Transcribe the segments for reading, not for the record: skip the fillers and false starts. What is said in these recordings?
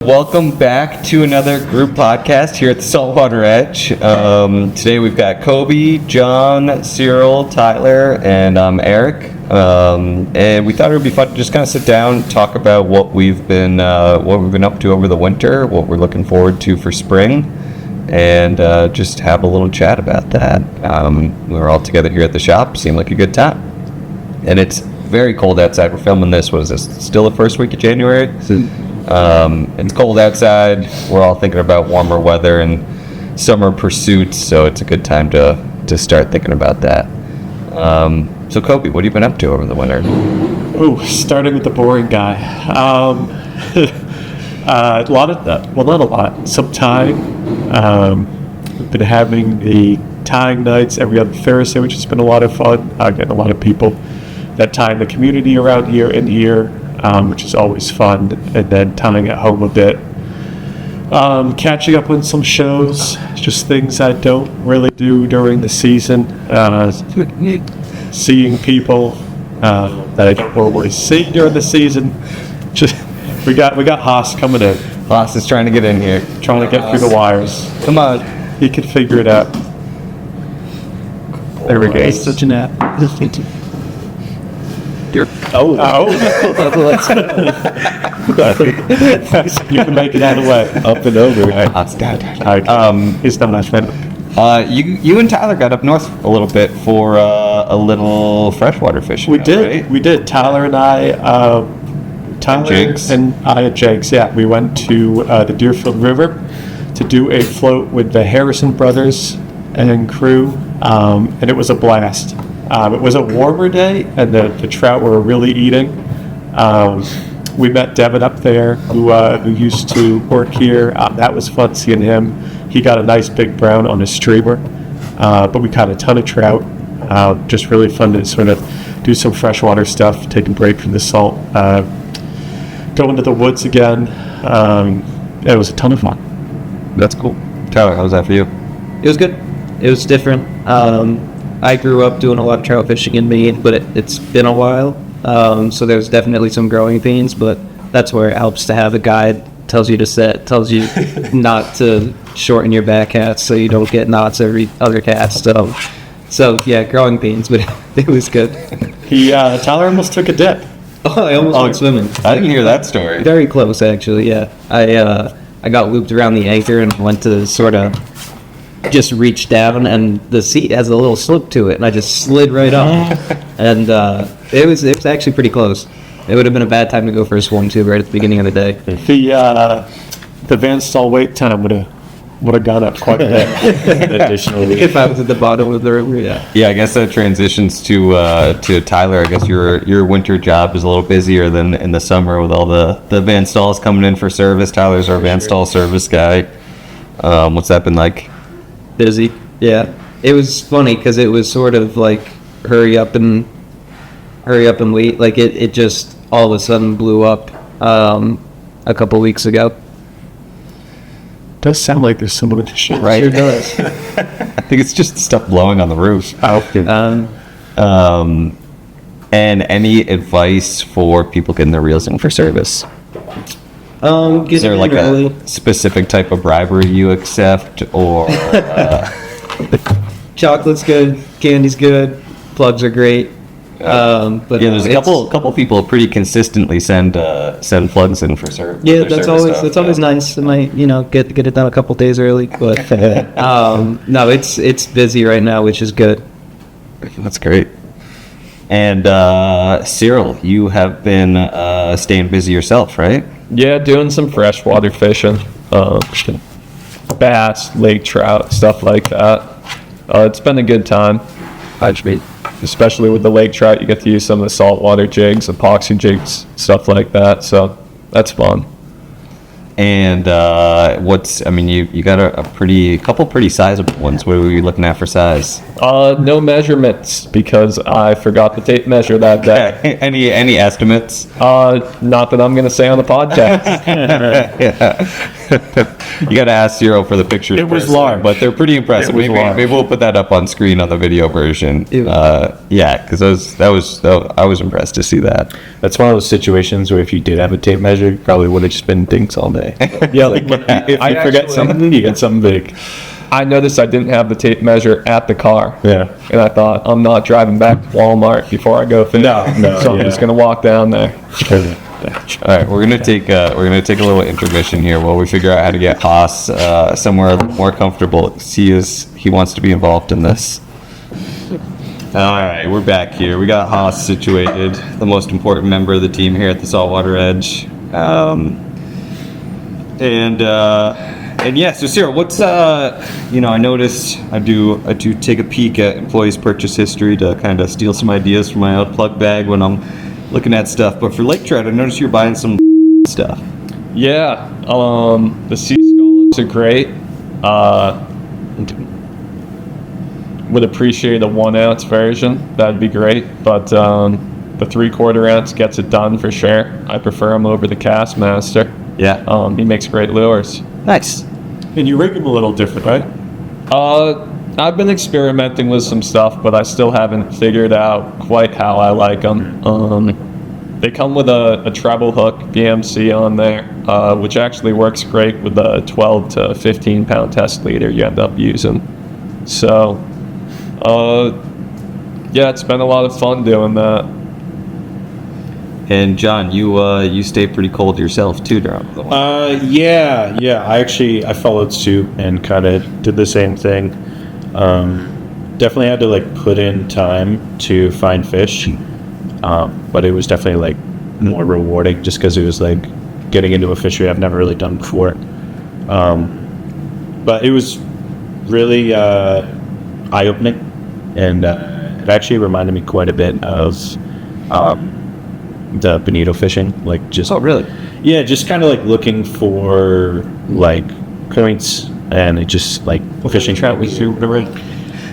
Welcome back to another group podcast here at the Saltwater Edge. Today we've got Coby, John, Cyril, Tyler, and Eric. And we thought it would be fun to just kind of sit down, talk about what we've been up to over the winter, what we're looking forward to for spring, and just have a little chat about that. We're all together here at the shop. Seemed like a good time. And it's very cold outside. We're filming this. What is this? Still the first week of January? It's cold outside. We're all thinking about warmer weather and summer pursuits, so it's a good time to start thinking about that. So Coby, what have you been up to over the winter? Starting with the boring guy. A lot of that. Well, not a lot. Some tying. We've been having the tying nights every other Thursday, which has been a lot of fun. Getting a lot of people that tie in the community around here and here. Which is always fun, and then tying at home a bit. Catching up on some shows, just things I don't really do during the season. Seeing people that I don't normally see during the season. Just we got Haas coming in. Haas is trying to get in here. Trying to get through the wires. Come on. He can figure it out. There we go. It's such an app. You can make it out of the way. Up and over. He's done that better. You and Tyler got up north a little bit for a little freshwater fishing. We did. Right? We did. Tyler and I, at Jake's. Yeah, we went to the Deerfield River to do a float with the Harrison brothers and crew, and it was a blast. It was a warmer day, and the trout were really eating. We met Devin up there, who used to work here. That was fun seeing him. He got a nice big brown on his streamer, but we caught a ton of trout. Just really fun to sort of do some freshwater stuff, take a break from the salt, go into the woods again. It was a ton of fun. That's cool. Tyler, how was that for you? It was good. It was different. I grew up doing a lot of trout fishing in Maine, but it's been a while. So there's definitely some growing pains, but that's where it helps to have a guide. Tells you to set, tells you not to shorten your back cast so you don't get knots every other cast. So yeah, growing pains, but it was good. Tyler almost took a dip. Oh, I almost went swimming. I didn't hear that story. Very close, actually, yeah. I got looped around the anchor and went to sort of just reached down, and the seat has a little slope to it, and I just slid right up. And it was actually pretty close. It would have been a bad time to go for a swim too, right at the beginning of the day. The van stall wait time would have gone up quite a bit. Additionally, if I was at the bottom of the river, yeah. Yeah, I guess that transitions to Tyler. I guess your winter job is a little busier than in the summer with all the van stalls coming in for service. Tyler's our van stall service guy. What's that been like? Busy, yeah. It was funny because it was sort of like hurry up and wait. Like it just all of a sudden blew up a couple weeks ago. Does sound like there's some of the right? Sure does. I think it's just stuff blowing on the roof. Okay. And any advice for people getting their reels in for service? Is there like a specific type of bribery you accept, or chocolate's good, candy's good, plugs are great. But yeah, there's a couple people pretty consistently send plugs in for service. Yeah, that's always nice. I might get it done a couple days early, but no, it's busy right now, which is good. That's great. And Cyril, you have been staying busy yourself, right? Yeah, doing some freshwater fishing, bass, lake trout, stuff like that. It's been a good time. Especially with the lake trout, you get to use some of the saltwater jigs, epoxy jigs, stuff like that. So that's fun. And you got a couple pretty sizable ones. What were you looking at for size? No measurements because I forgot to tape measure that day. Any estimates? Not that I'm going to say on the podcast. Yeah. You got to ask Cyril for the pictures. It was first, large. but they're pretty impressive. It was large. Maybe we'll put that up on screen on the video version. Yeah, because I was impressed to see that. That's one of those situations where if you did have a tape measure, you probably would have just been dinks all day. Yeah, like If you forget something, you get something big. I noticed I didn't have the tape measure at the car. Yeah. And I thought, I'm not driving back to Walmart before I go fish. No, So I'm yeah. just going to walk down there. All right, we're gonna take a little intermission here while we figure out how to get Haas somewhere a little more comfortable. He wants to be involved in this. All right, we're back here. We got Haas situated, the most important member of the team here at the Saltwater Edge. And yeah, so Cyril, what's I noticed I do take a peek at employees' purchase history to kind of steal some ideas from my old plug bag when I'm looking at stuff. But for lake trout, I noticed you're buying some stuff. Yeah, the sea scallops are great. Would appreciate a 1 ounce version. That'd be great. But the 3/4 ounce gets it done for sure. I prefer him over the Castmaster. Yeah. He makes great lures. Nice. And you rig them a little different, right? I've been experimenting with some stuff, but I still haven't figured out quite how I like them. They come with a treble hook BMC on there, which actually works great with the 12 to 15 pound test leader you end up using. So, yeah, it's been a lot of fun doing that. And John, you stay pretty cold yourself too, during the one. Yeah. I followed suit and kind of did the same thing. Definitely had to put in time to find fish, but it was definitely more rewarding just because it was getting into a fishery I've never really done before. But it was really eye-opening, and it actually reminded me quite a bit of the bonito fishing, Oh, really? yeah, just kind of looking for points, and it just fishing trout we do whatever,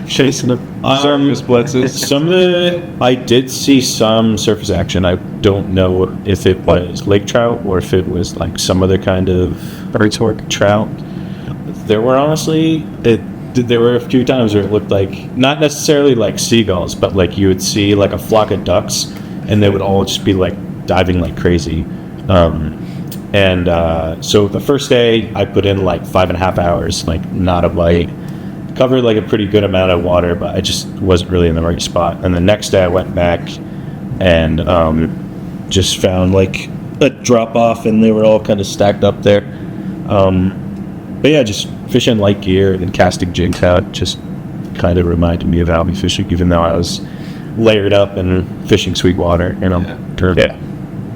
chasing them. Surface blitzes. Some of I did see some surface action. I don't know if it was lake trout or if it was some other kind of birdshorn trout. There were honestly there were a few times where it looked not necessarily seagulls, but you would see a flock of ducks, and they would all just be diving like crazy. So the first day I put in 5.5 hours, not a bite, covered a pretty good amount of water, but I just wasn't really in the right spot. And the next day I went back and just found a drop off, and they were all kind of stacked up there. But yeah, just fishing light gear and casting jig out just kind of reminded me of algae fishing, even though I was layered up and fishing sweetwater, Yeah,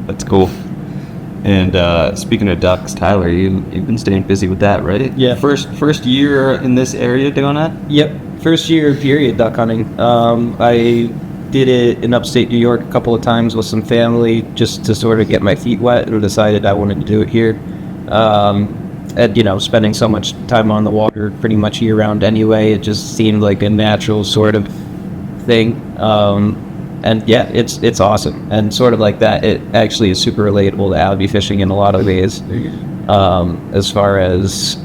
that's cool. And speaking of ducks, Tyler, you've been staying busy with that, right? Yeah. First year in this area doing that? Yep, first year period duck hunting. I did it in upstate New York a couple of times with some family just to sort of get my feet wet, and decided I wanted to do it here. And spending so much time on the water pretty much year round anyway, it just seemed like a natural sort of thing. And yeah, it's awesome, and sort of like that, it actually is super relatable to algae fishing in a lot of ways. As far as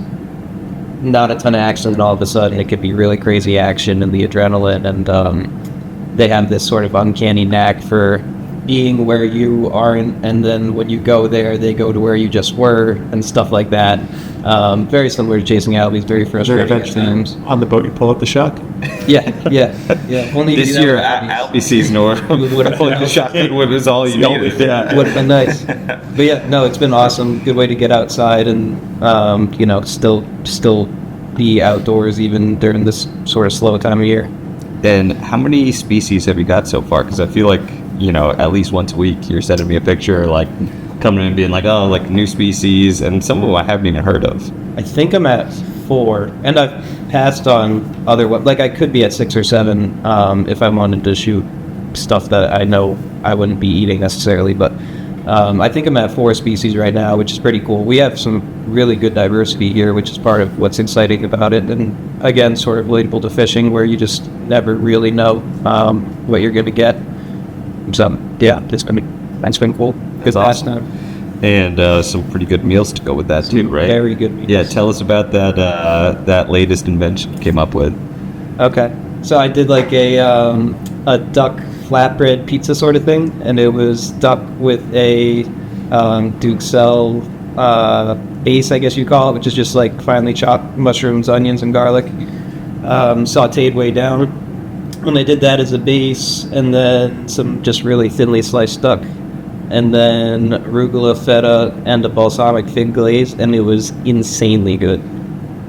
not a ton of action, and all of a sudden it could be really crazy action and the adrenaline, and they have this sort of uncanny knack for being where you aren't, and then when you go there, they go to where you just were, and stuff like that. Very similar to chasing algae, very frustrating at times. On the boat, you pull up the shock. Yeah. Only This year, algae season, or would have put the shotgun wood was all you needed. Yeah, would have been nice. But yeah, no, it's been awesome. Good way to get outside and still be outdoors even during this sort of slow time of year. And how many species have you got so far? Because I feel like at least once a week you're sending me a picture, coming in and being new species, and some of them I haven't even heard of. I think I'm at 4, and I've passed on other I could be at 6 or 7 if I wanted to shoot stuff that I know I wouldn't be eating necessarily, but I think I'm at 4 species right now, which is pretty cool. We have some really good diversity here, which is part of what's exciting about it, and again, sort of relatable to fishing, where you just never really know what you're going to get. So yeah, it's been cool. Good last time. And some pretty good meals to go with that too, right? Very good meals. Yeah, tell us about that latest invention you came up with. Okay. So I did like a duck flatbread pizza sort of thing, and it was duck with a Duxelles base, I guess you call it, which is just like finely chopped mushrooms, onions, and garlic, sautéed way down. And I did that as a base, and then some just really thinly sliced duck, and then arugula, feta, and a balsamic fig glaze, and it was insanely good.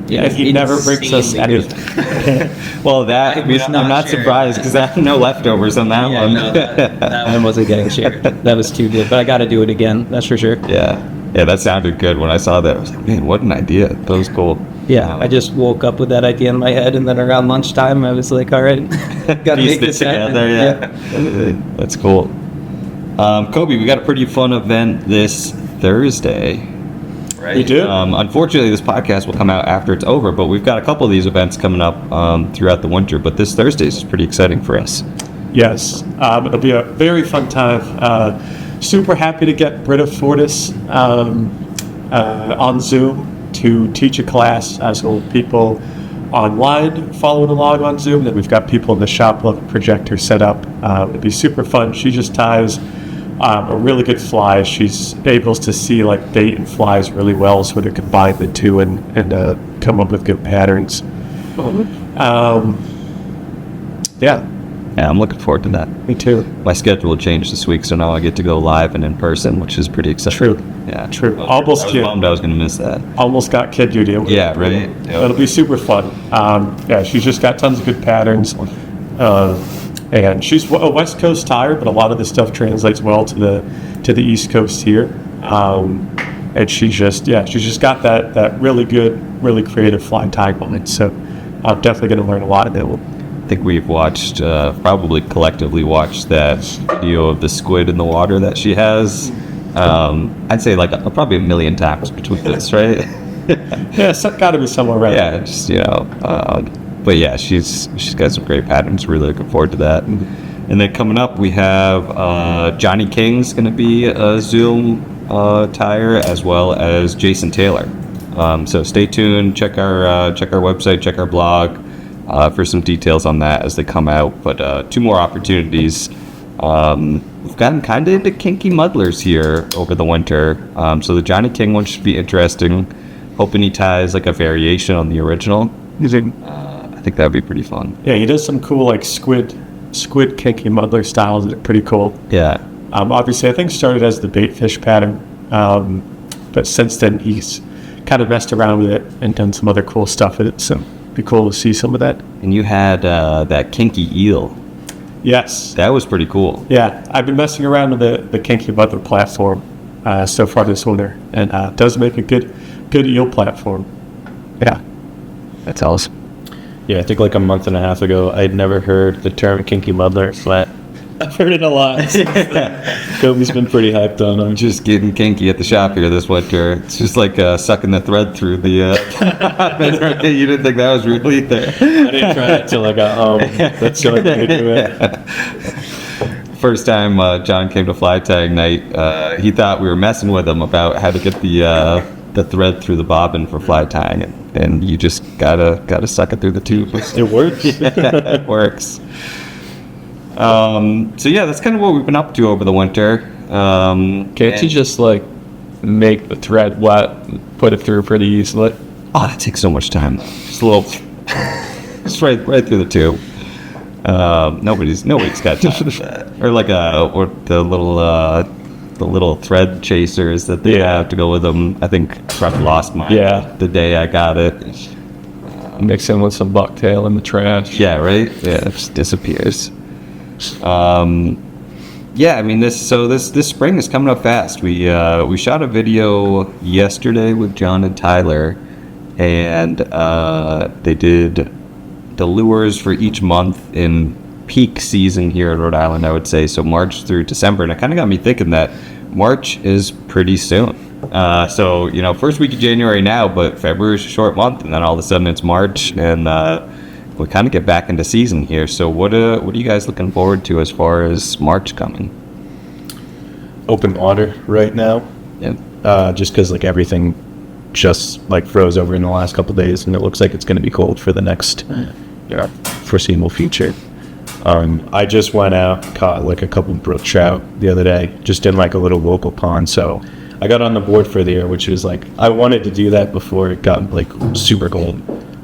Yeah, And he never brings us insanely anything. Well, that was I'm not not shared. surprised because I have no leftovers on that Yeah, one. no, that one wasn't getting shared. That was too good, but I got to do it again. That's for sure. Yeah, that sounded good when I saw that. I was like, man, what an idea! That was cool. Yeah, I just woke up with that idea in my head, and then around lunchtime, I was like, all right, gotta pieced make this it together. happen. Yeah, that's cool. Coby, we got a pretty fun event this Thursday. Right? We do. Unfortunately, this podcast will come out after it's over, but we've got a couple of these events coming up throughout the winter. But this Thursday is pretty exciting for us. Yes, it'll be a very fun time. Super happy to get Britta Fortis on Zoom to teach a class. So people online following along on Zoom. Then we've got people in the shop with a projector set up. It'll be super fun. She just ties a really good fly. She's able to see like bait and flies really well, so to combine the two and come up with good patterns. Yeah, Yeah, I'm looking forward to that. me too. My schedule changed this week, so now I get to go live and in person, which is pretty exciting. True. Yeah, True. I Almost was kid. bummed I was going to miss that. Almost got kid duty. Yeah, right. It'll be super fun. Yeah, she's just got tons of good patterns. And she's a West Coast tire, but a lot of this stuff translates well to the East Coast here. And she's just got that really good, really creative fly tying line. So I'm definitely going to learn a lot of it. I think we've watched, probably collectively watched that video of the squid in the water that she has. I'd say like probably 1 million times between us, right? Yeah, it's got to be somewhere around. Yeah, just but yeah, she's got some great patterns. Really looking forward to that. And then coming up, we have Johnny King's going to be a Zoom tire, as well as Jason Taylor. So stay tuned. Check our website. Check our blog for some details on that as they come out. But 2 more opportunities. We've gotten kind of into kinky muddlers here over the winter. So the Johnny King one should be interesting. Hoping he ties like a variation on the original. I think that would be pretty fun. Yeah, he does some cool like squid kinky muddler styles that are pretty cool. Yeah. Obviously, I think started as the bait fish pattern, but since then he's kind of messed around with it and done some other cool stuff with it. So it'd be cool to see some of that. And you had that kinky eel. Yes. That was pretty cool. Yeah, I've been messing around with the kinky muddler platform so far this winter, and it does make a good eel platform. Yeah. That's awesome. Yeah, I think like a month and a half ago, I'd never heard the term kinky muddler, but I've heard it a lot. Coby's been pretty hyped on them. Just getting kinky at the shop here this winter. It's just like sucking the thread through the. You didn't think that was really there. I didn't try it until I got home. That's the only thing to do it. First time John came to fly tag night, he thought we were messing with him about how to get the thread through the bobbin for fly tying, and you just gotta suck it through the tube. It works. Yeah, it works. So yeah, that's kind of what we've been up to over the winter. Can't you just like make the thread wet and put it through pretty easily? Oh, that takes so much time. Just a little, just right through the tube. Nobody's got time for that. Or like or the little thread chasers that they have to go with them. I think probably lost mine. Yeah. The day I got it. Mix in with some bucktail in the trash. Yeah, right. Yeah, it just disappears. Yeah, I mean this spring is coming up fast. We shot a video yesterday with John and Tyler, and they did the lures for each month in peak season here in Rhode Island, I would say, so March through December, and it kind of got me thinking that March is pretty soon. So first week of January now, but February is a short month, and then all of a sudden it's March, and we kind of get back into season here. So what are you guys looking forward to as far as March coming? Open water right now. Yeah. Just because like everything just like froze over in the last couple of days, and it looks like it's going to be cold for the next foreseeable future. I just went out, caught like a couple of brook trout the other day, just in like a little local pond. So I got on the board for the year, which was like, I wanted to do that before it got like super cold.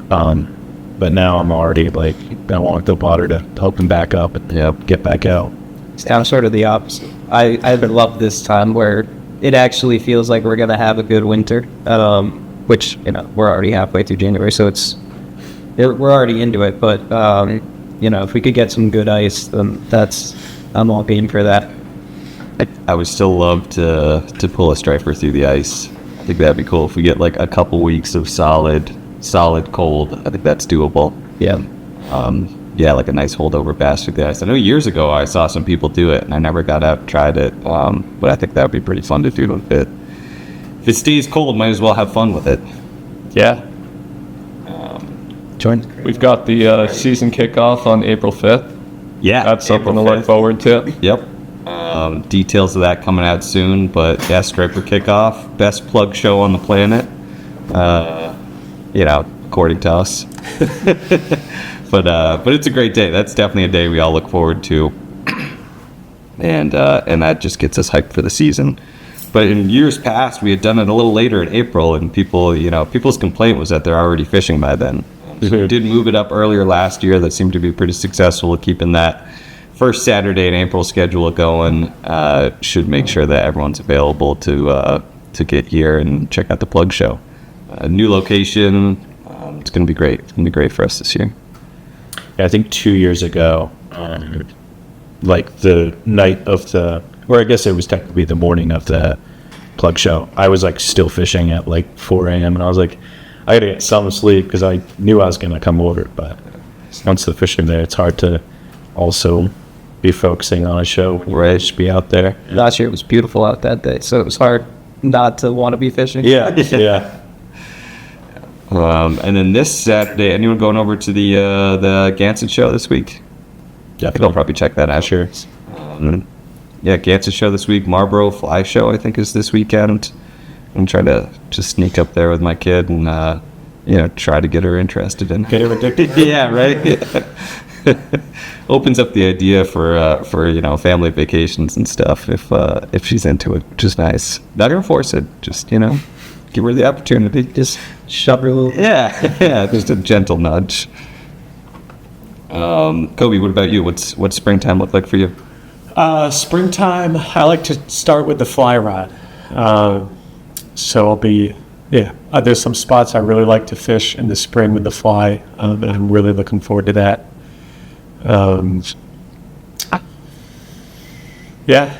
But now I'm already like, I want the water to open back up and get back out. I'm sort of the opposite. I love this time where it actually feels like we're going to have a good winter, which, we're already halfway through January, so we're already into it. But, if we could get some good ice, then I'm all game for that. I would still love to pull a striper through the ice. I think that'd be cool if we get like a couple weeks of solid cold. I think that's doable. Yeah. Like a nice holdover bass through the ice. I know years ago I saw some people do it, and I never got out and tried it. But I think that would be pretty fun to do if it stays cold. Might as well have fun with it. Yeah. We've got the season kickoff on April 5th. Yeah, That's something April to look 5th. forward to. Yep. Details of that coming out soon, but yeah, Striper Kickoff, best plug show on the planet. According to us. But it's a great day. That's definitely a day we all look forward to, and that just gets us hyped for the season. But in years past, we had done it a little later in April, and people's complaint was that they're already fishing by then. So we did move it up earlier last year. That seemed to be pretty successful at keeping that first Saturday in April schedule going. Should make sure that everyone's available to get here and check out the plug show. New location. It's going to be great. It's going to be great for us this year. Yeah, I think 2 years ago, like the night of or I guess it was technically the morning of the plug show, I was like still fishing at like 4 a.m. and I was like, I gotta get some sleep because I knew I was gonna come over. But once the fishing there, it's hard to also be focusing on a show. Right. Just be out there. Last year it was beautiful out that day, so it was hard not to want to be fishing. Yeah, yeah. And then this Saturday, anyone going over to the Gansett show this week? I think I'll probably check that out. Sure. Gansett show this week. Marlboro Fly Show, I think, is this weekend. I'm trying to just sneak up there with my kid and, try to get her interested in. Get her addicted. Yeah, right. Opens up the idea for family vacations and stuff if she's into it, which is nice. Not gonna force it, just give her the opportunity. Just shove her a little. Yeah, just a gentle nudge. Coby, what about you? What's springtime look like for you? Springtime, I like to start with the fly rod. So I'll be, there's some spots I really like to fish in the spring with the fly, and I'm really looking forward to that. Yep.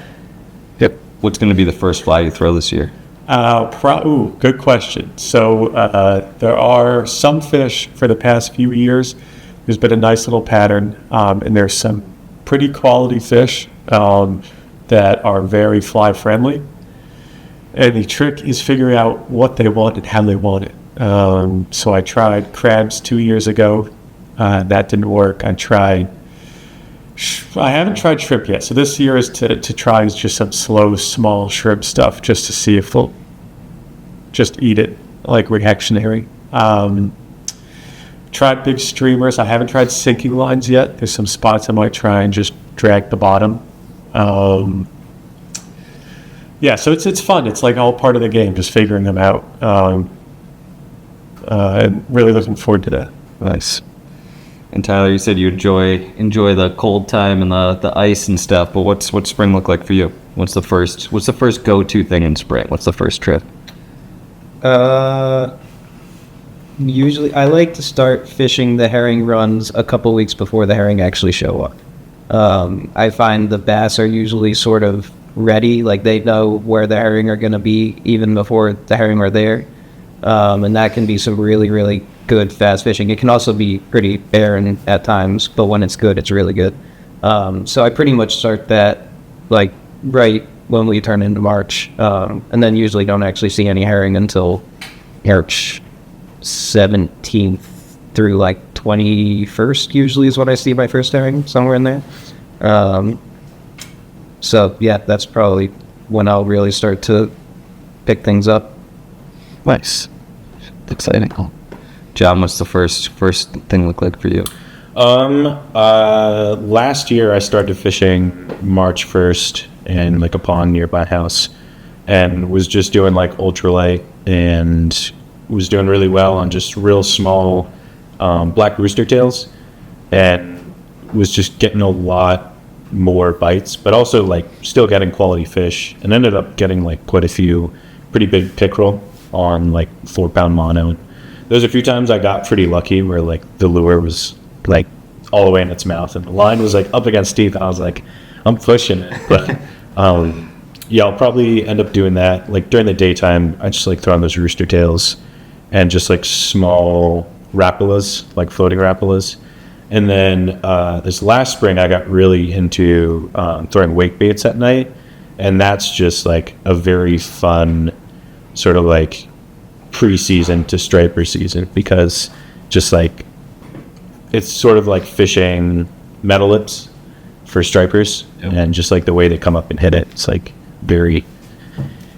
What's going to be the first fly you throw this year? Good question. So there are some fish for the past few years. There's been a nice little pattern, and there's some pretty quality fish that are very fly friendly. And the trick is figuring out what they want and how they want it. So I tried crabs 2 years ago. That didn't work. I haven't tried shrimp yet. So this year is to try just some slow, small shrimp stuff just to see if they'll just eat it like reactionary. Tried big streamers. I haven't tried sinking lines yet. There's some spots I might try and just drag the bottom. So it's fun. It's like all part of the game, just figuring them out. And really looking forward to that. Nice. And Tyler, you said you enjoy the cold time and the ice and stuff, but what's spring look like for you? What's the first go-to thing in spring? What's the first trip? Usually, I like to start fishing the herring runs a couple weeks before the herring actually show up. I find the bass are usually sort of ready, like they know where the herring are going to be even before the herring are there. And that can be some really, really good fast fishing. It can also be pretty barren at times, but when it's good, it's really good. So I pretty much start that like right when we turn into March, and then usually don't actually see any herring until March 17th through like 21st usually is when I see my first herring, somewhere in there. So yeah, that's probably when I'll really start to pick things up. Nice. Exciting. John, what's the first thing look like for you? Last year I started fishing March 1st in like a pond near my house, and was just doing like ultralight, and was doing really well on just real small black rooster tails, and was just getting a lot more bites, but also like still getting quality fish, and ended up getting like quite a few pretty big pickerel on like 4-pound mono. There's a few times I got pretty lucky where like the lure was like all the way in its mouth and the line was like up against teeth. I was like, I'm pushing it. But yeah, I'll probably end up doing that. Like during the daytime, I just like throw on those rooster tails and just like small rapalas, like floating rapalas. And then this last spring, I got really into throwing wake baits at night. And that's just like a very fun sort of like pre-season to striper season, because just like it's sort of like fishing metal lips for stripers. Yep. And just like the way they come up and hit it, it's like very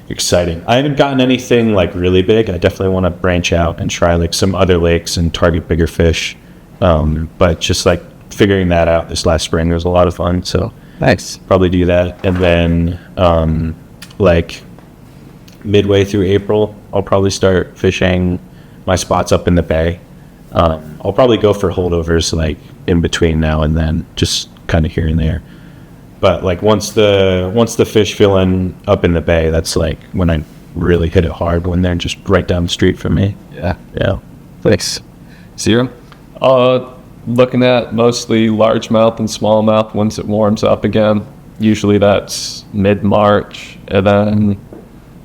exciting. I haven't gotten anything like really big. I definitely want to branch out and try like some other lakes and target bigger fish, but just like figuring that out this last spring was a lot of fun, so Nice. probably do that. And then like midway through April, I'll probably start fishing my spots up in the bay. I'll probably go for holdovers like in between now and then, just kind of here and there. But like once the fish fill in up in the bay, that's like when I really hit it hard, when they're just right down the street from me. Yeah. Yeah. Thanks. Cyril? Looking at mostly largemouth and smallmouth once it warms up again. Usually that's mid-March, and then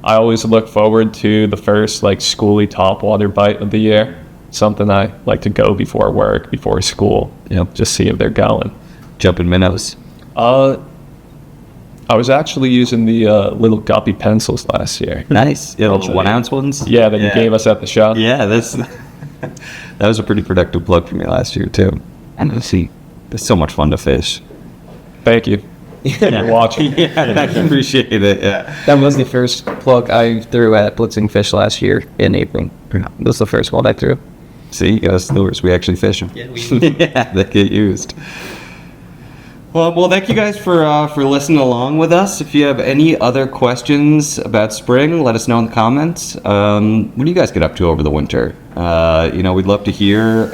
I always look forward to the first like schooly topwater bite of the year. Something I like to go before work, before school. Yep. Just see if they're going. Jumping minnows. I was actually using the little guppy pencils last year. Nice. Yeah, the 1 ounce ones? Yeah, that you gave us at the shop. Yeah, that was a pretty productive plug for me last year too. And let's see, it's so much fun to fish. Thank you. Yeah. For watching. Yeah, I appreciate it. Yeah. That was the first plug I threw at blitzing fish last year in April. That was the first one I threw. See, you guys, lures, we actually fish them. Yeah, Yeah, they get used. Well, thank you guys for listening along with us. If you have any other questions about spring, let us know in the comments. What do you guys get up to over the winter? We'd love to hear.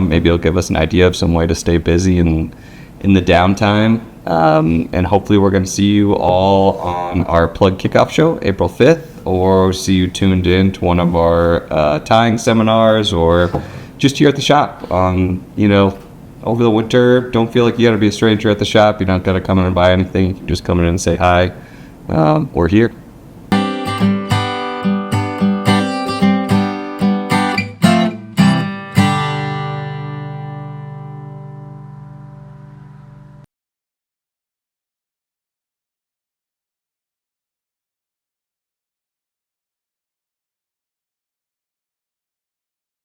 Maybe it'll give us an idea of some way to stay busy in the downtime. And hopefully we're going to see you all on our Plug Kickoff show, April 5th, or see you tuned in to one of our tying seminars, or just here at the shop. Over the winter, don't feel like you got to be a stranger at the shop. You don't got to come in and buy anything. You can just come in and say hi. We're here.